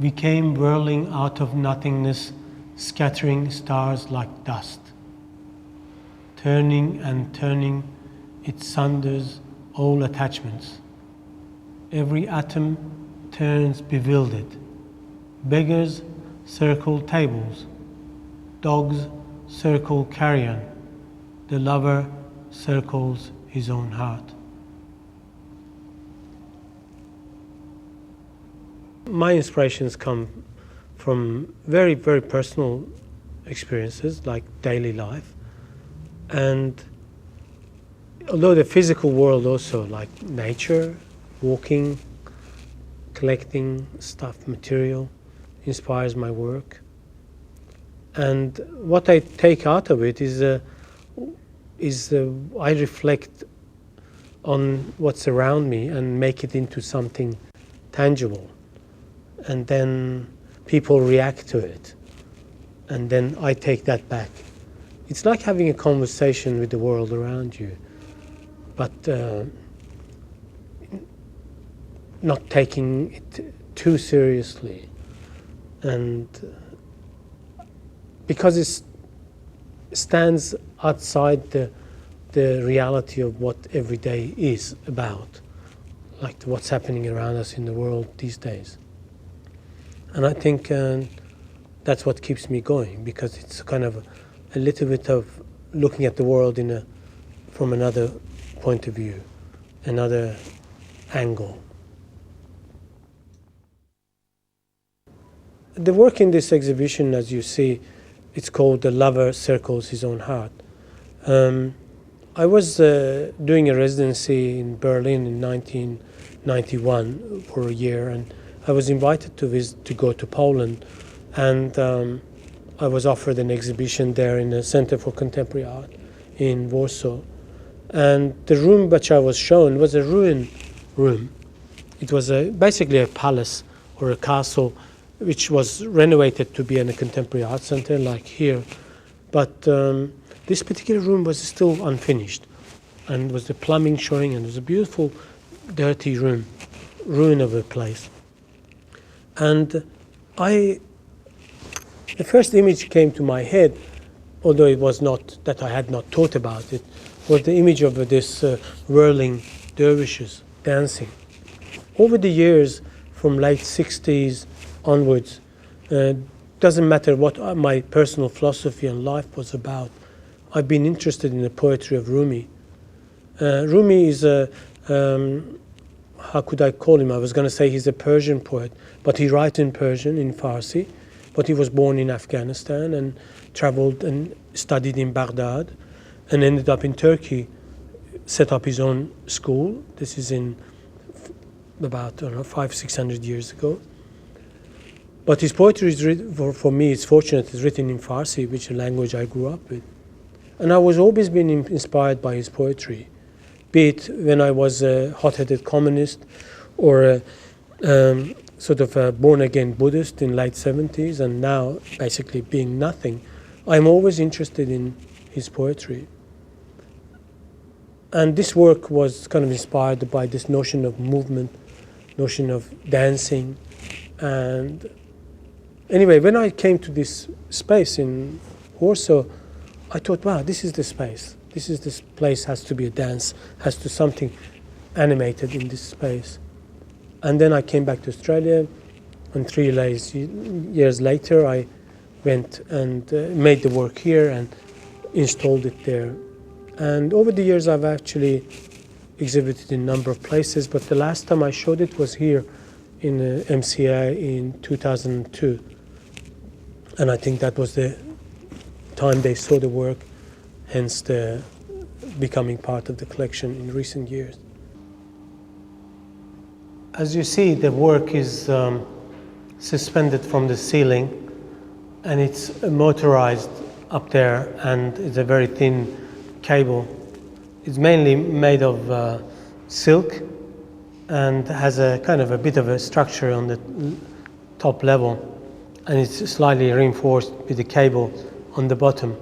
We came whirling out of nothingness, scattering stars like dust. Turning and turning, it sunders all attachments. Every atom turns bewildered. Beggars circle tables. Dogs circle carrion. The lover circles his own heart. My inspirations come from very, very personal experiences like daily life. And although the physical world also, like nature, walking, collecting stuff, material, inspires my work. And what I take out of it is I reflect on what's around me and make it into something tangible. And then people react to it. And then I take that back. It's like having a conversation with the world around you, but not taking it too seriously. And because it stands outside the reality of what every day is about, like what's happening around us in the world these days. And I think that's what keeps me going, because it's kind of a little bit of looking at the world from another point of view, another angle. The work in this exhibition, as you see, it's called The Lover Circles His Own Heart. I was doing a residency in Berlin in 1991 for a year, and I was invited to go to Poland, and I was offered an exhibition there in the Center for Contemporary Art in Warsaw. And the room which I was shown was a ruin room. It was basically a palace or a castle which was renovated to be in a contemporary art center like here. But this particular room was still unfinished, and was the plumbing showing, and it was a beautiful, dirty room, ruin of a place. And the first image came to my head, although it was not that I had not thought about it, was the image of this whirling dervishes dancing. Over the years, from late 60s onwards, doesn't matter what my personal philosophy and life was about, I've been interested in the poetry of Rumi. Rumi is how could I call him? I was going to say he's a Persian poet, but he writes in Persian, in Farsi, but he was born in Afghanistan and traveled and studied in Baghdad and ended up in Turkey, set up his own school. This is in about, 500-600 years ago. But his poetry is for me, it's fortunate, it's written in Farsi, which is a language I grew up with. And I was always been inspired by his poetry, be it when I was a hot-headed communist or a born-again Buddhist in late 70s, and now basically being nothing. I'm always interested in his poetry. And this work was kind of inspired by this notion of movement, notion of dancing. And anyway, when I came to this space in Warsaw, I thought, wow, this is the space. This place has to be a dance, has to something animated in this space. And then I came back to Australia, and 3 years later I went and made the work here and installed it there. And over the years I've actually exhibited in a number of places, but the last time I showed it was here in MCA in 2002. And I think that was the time they saw the work, hence the becoming part of the collection in recent years. As you see, the work is suspended from the ceiling, and it's motorized up there, and it's a very thin cable. It's mainly made of silk and has a kind of a bit of a structure on the top level, and it's slightly reinforced with the cable on the bottom.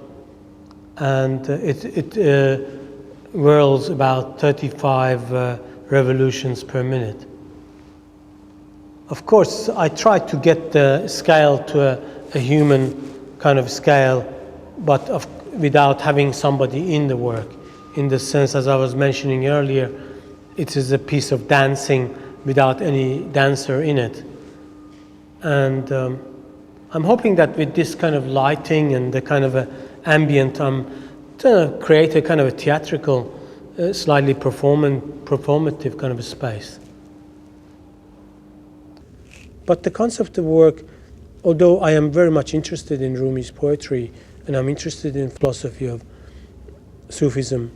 And it whirls about 35 revolutions per minute. Of course, I try to get the scale to a human kind of scale, but without having somebody in the work. In the sense, as I was mentioning earlier, it is a piece of dancing without any dancer in it. And I'm hoping that with this kind of lighting and the kind of ambient, I'm trying to create a kind of a theatrical, slightly performative kind of a space. But the concept of work, although I am very much interested in Rumi's poetry and I'm interested in philosophy of Sufism,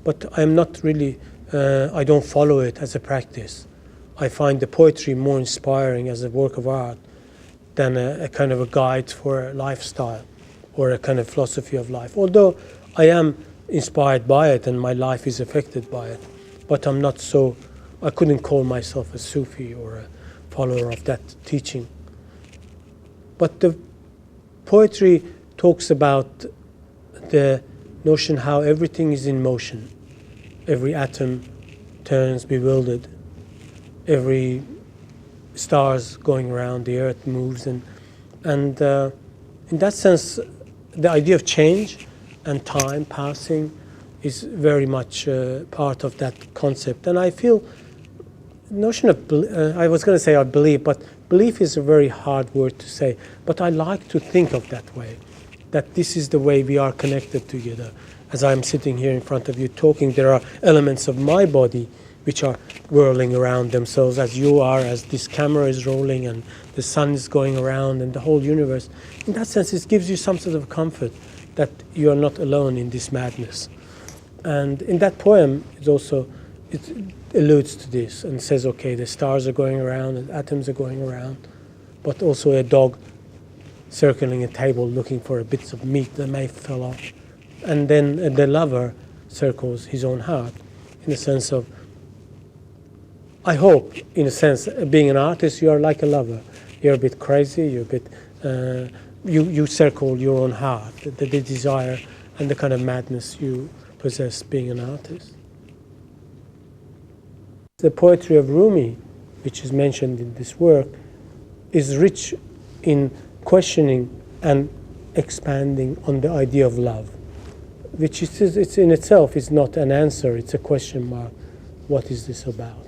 but I'm not really, I don't follow it as a practice. I find the poetry more inspiring as a work of art than a kind of a guide for a lifestyle or a kind of philosophy of life. Although I am inspired by it and my life is affected by it, but I'm not so, I couldn't call myself a Sufi or a follower of that teaching. But the poetry talks about the notion how everything is in motion. Every atom turns bewildered. Every star's going around, the earth moves, and in that sense, the idea of change and time passing is very much part of that concept. And I feel notion of I was going to say I believe, but belief is a very hard word to say. But I like to think of that way, that this is the way we are connected together. As I'm sitting here in front of you talking, there are elements of my body which are whirling around themselves as you are, as this camera is rolling and the sun is going around and the whole universe. In that sense, it gives you some sort of comfort that you are not alone in this madness. And in that poem, it alludes to this and says, okay, the stars are going around and atoms are going around, but also a dog circling a table looking for a bits of meat that may fall off. And then the lover circles his own heart in the sense of, I hope, in a sense, being an artist, you are like a lover. You're a bit crazy, you're a bit, you circle your own heart, the desire and the kind of madness you possess being an artist. The poetry of Rumi, which is mentioned in this work, is rich in questioning and expanding on the idea of love, which it's in itself is not an answer, it's a question mark. What is this about?